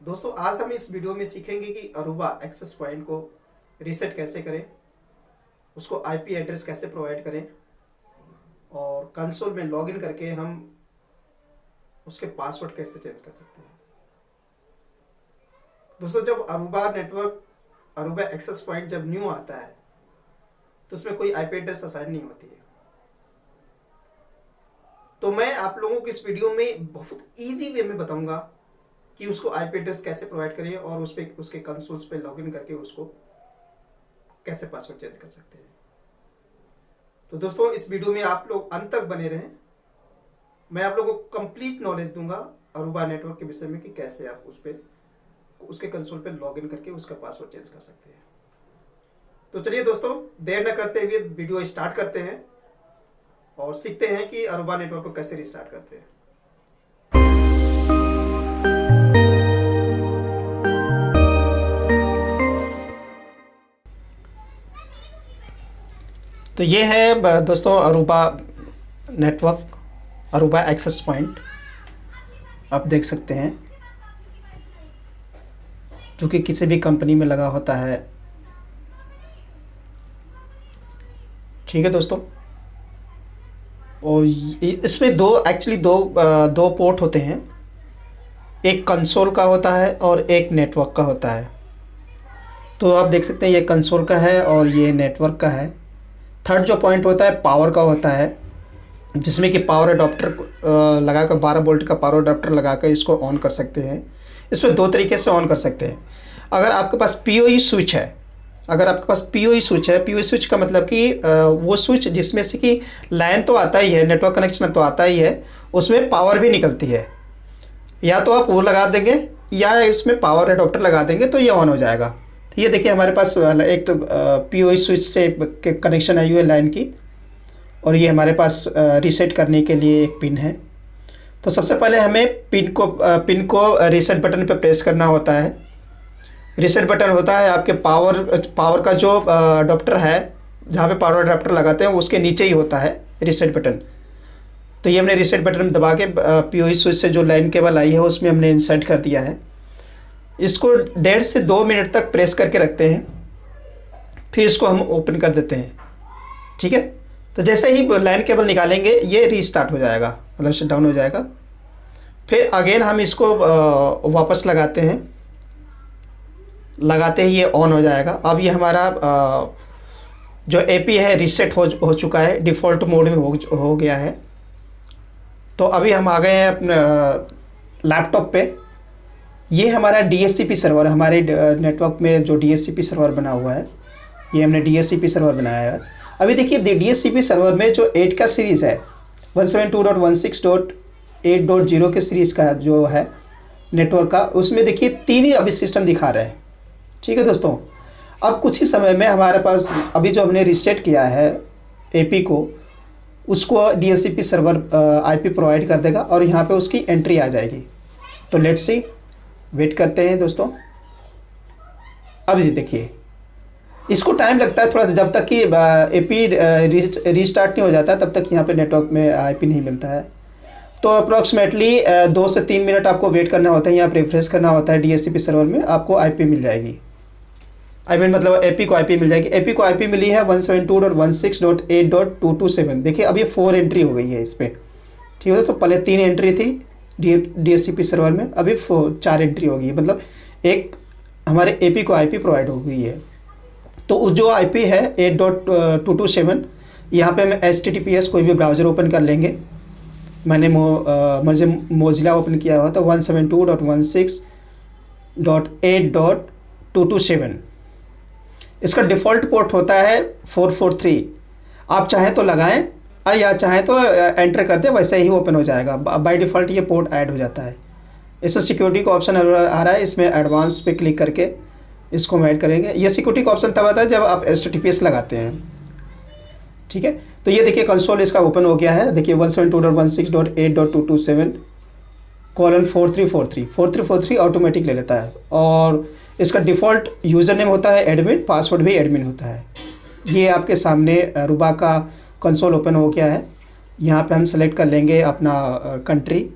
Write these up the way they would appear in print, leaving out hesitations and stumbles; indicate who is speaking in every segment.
Speaker 1: दोस्तों आज हम इस वीडियो में सीखेंगे कि अरूबा एक्सेस पॉइंट को रीसेट कैसे करें, उसको आईपी एड्रेस कैसे प्रोवाइड करें और कंसोल में लॉगिन करके हम उसके पासवर्ड कैसे चेंज कर सकते हैं। दोस्तों जब अरूबा एक्सेस पॉइंट जब न्यू आता है तो उसमें कोई आईपी एड्रेस असाइन नहीं होती है। तो मैं आप लोगों को इस वीडियो में बहुत इजी वे में बताऊंगा कि उसको आईपी एड्रेस कैसे प्रोवाइड करें और उस पे उसके कंसोल्स पे लॉगिन करके उसको कैसे पासवर्ड चेंज कर सकते हैं। तो दोस्तों इस वीडियो में आप लोग अंत तक बने रहें। मैं आप लोगों को कंप्लीट नॉलेज दूंगा अरूबा नेटवर्क के विषय में कि कैसे आप उसके कंसोल पे लॉगिन करके उसका पासवर्ड चेंज कर सकते हैं। तो चलिए दोस्तों देर न करते हुए वीडियो स्टार्ट करते हैं और सीखते हैं कि अरूबा नेटवर्क को कैसे रिस्टार्ट करते हैं। तो ये है दोस्तों Aruba network, Aruba access point आप देख सकते हैं जो कि किसी भी कंपनी में लगा होता है। ठीक है दोस्तों, और इसमें दो पोर्ट होते हैं, एक कंसोल का होता है और एक नेटवर्क का होता है। तो आप देख सकते हैं ये कंसोल का है और ये नेटवर्क का है। थर्ड जो पॉइंट होता है पावर का होता है, जिसमें कि पावर अडॉप्टर लगाकर 12 वोल्ट का पावर अडॉप्टर लगाकर इसको ऑन कर सकते हैं। इसमें दो तरीके से ऑन कर सकते हैं। अगर आपके पास पीओई स्विच है, पीओई स्विच का मतलब कि वो स्विच जिसमें से कि लाइन तो आता ही है, नेटवर्क कनेक्शन तो आता ही है, उसमें पावर भी निकलती है। या तो आप वो लगा देंगे या इसमें पावर अडॉप्टर लगा देंगे तो ये ऑन हो जाएगा। तो ये देखिए हमारे पास एक पीओई स्विच से कनेक्शन आई हुई है लाइन की, और ये हमारे पास रीसेट करने के लिए एक पिन है। तो सबसे पहले हमें पिन को रीसेट बटन पर प्रेस करना होता है। रीसेट बटन होता है आपके पावर का जो अडॉप्टर है, जहाँ पे पावर अडॉप्टर लगाते हैं उसके नीचे ही होता है रीसेट बटन। तो ये हमने रीसेट बटन दबा के पीओई स्विच से जो लाइन केबल आई है उसमें हमने इंसर्ट कर दिया है। इसको 1.5 से 2 मिनट तक प्रेस करके रखते हैं, फिर इसको हम ओपन कर देते हैं। ठीक है, तो जैसे ही लाइन केबल निकालेंगे ये रीस्टार्ट हो जाएगा, मतलब शट डाउन हो जाएगा। फिर अगेन हम इसको वापस लगाते हैं, लगाते ही ये ऑन हो जाएगा। अब ये हमारा जो एपी है रीसेट हो चुका है, डिफ़ॉल्ट मोड में हो गया है। तो अभी हम आ गए हैं अपने लैपटॉप पे। ये हमारा डीएचसीपी सर्वर, हमारे नेटवर्क में जो डीएचसीपी सर्वर बना हुआ है, ये हमने डीएचसीपी सर्वर बनाया है। अभी देखिए डीएचसीपी सर्वर में जो 8 का सीरीज़ है, 172.16.8.0 के सीरीज़ का जो है नेटवर्क का, उसमें देखिए 3 ही अभी सिस्टम दिखा रहे हैं। ठीक है दोस्तों, अब कुछ ही समय में हमारे पास अभी जो हमने रीसेट किया है एपी को, उसको डीएचसीपी सर्वर आईपी प्रोवाइड कर देगा और यहाँ पे उसकी एंट्री आ जाएगी। तो लेट्स सी, वेट करते हैं दोस्तों। अब ये देखिए इसको टाइम लगता है थोड़ा सा, जब तक कि एपी रीस्टार्ट नहीं हो जाता तब तक यहाँ पे नेटवर्क में आईपी नहीं मिलता है। तो अप्रॉक्सीमेटली 2 से 3 मिनट आपको वेट करना होता है, यहाँ पे रिफ्रेश करना होता है डीएचसीपी सर्वर में, आपको आईपी मिल जाएगी। मतलब एपी को आईपी मिल जाएगी। एपी को आईपी मिली है 172.16.8.227। देखिए अब ये 4 एंट्री हो गई है इस पर। ठीक है, तो पहले 3 एंट्री थी डीएचसीपी सर्वर में, अभी 4 एंट्री हो गई, मतलब एक हमारे एपी को आईपी प्रोवाइड हो गई है। तो जो आईपी है 8.227, यहाँ पे हम HTTPS कोई भी ब्राउज़र ओपन कर लेंगे। मैंने मुझे मोजिला ओपन किया हुआ, तो 172.16.8.227 इसका डिफ़ॉल्ट पोर्ट होता है 443। आप चाहें तो लगाएं या चाहें तो एंटर कर दें, वैसे ही ओपन हो जाएगा। बाय डिफ़ॉल्ट ये पोर्ट ऐड हो जाता है। इसमें सिक्योरिटी का ऑप्शन आ रहा है, इसमें एडवांस पे क्लिक करके इसको हम ऐड करेंगे। ये सिक्योरिटी का ऑप्शन तब आता है जब आप HTTPS लगाते हैं। ठीक है, तो ये देखिए कंसोल इसका ओपन हो गया है। देखिए 172.16.8.227:4343 ऑटोमेटिक ले लेता है, और इसका डिफ़ॉल्ट यूज़र नेम होता है एडमिन, पासवर्ड भी एडमिन होता है। ये आपके सामने अरूबा का कंसोल ओपन हो गया है। यहाँ पे हम सेलेक्ट कर लेंगे अपना कंट्री।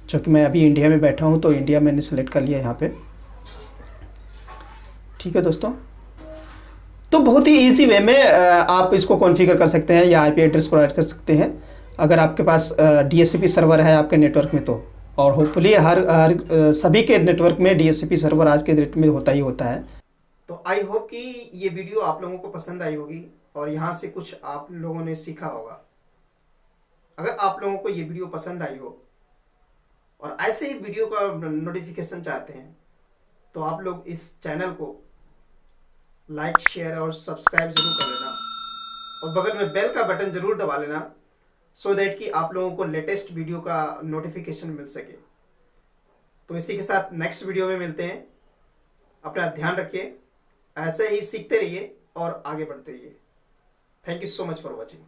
Speaker 1: चूँकि मैं अभी इंडिया में बैठा हूँ तो इंडिया मैंने सेलेक्ट कर लिया यहाँ पे। ठीक है दोस्तों, तो बहुत ही ईजी वे में आप इसको कॉन्फ़िगर कर सकते हैं या आईपी एड्रेस प्रोवाइड कर सकते हैं अगर आपके पास डीएचसीपी सर्वर है आपके नेटवर्क में तो। और होपफुली हर सभी के नेटवर्क में डीएचसीपी सर्वर आज के डेट में होता ही होता है।
Speaker 2: तो आई होप कि ये वीडियो आप लोगों को पसंद आई होगी और यहाँ से कुछ आप लोगों ने सीखा होगा। अगर आप लोगों को ये वीडियो पसंद आई हो और ऐसे ही वीडियो का नोटिफिकेशन चाहते हैं तो आप लोग इस चैनल को लाइक शेयर और सब्सक्राइब जरूर कर लेना और बगल में बेल का बटन जरूर दबा लेना, सो दैट कि आप लोगों को लेटेस्ट वीडियो का नोटिफिकेशन मिल सके। तो इसी के साथ नेक्स्ट वीडियो में मिलते हैं। अपना ध्यान रखिए, ऐसे ही सीखते रहिए और आगे बढ़ते रहिए। Thank you so much for watching.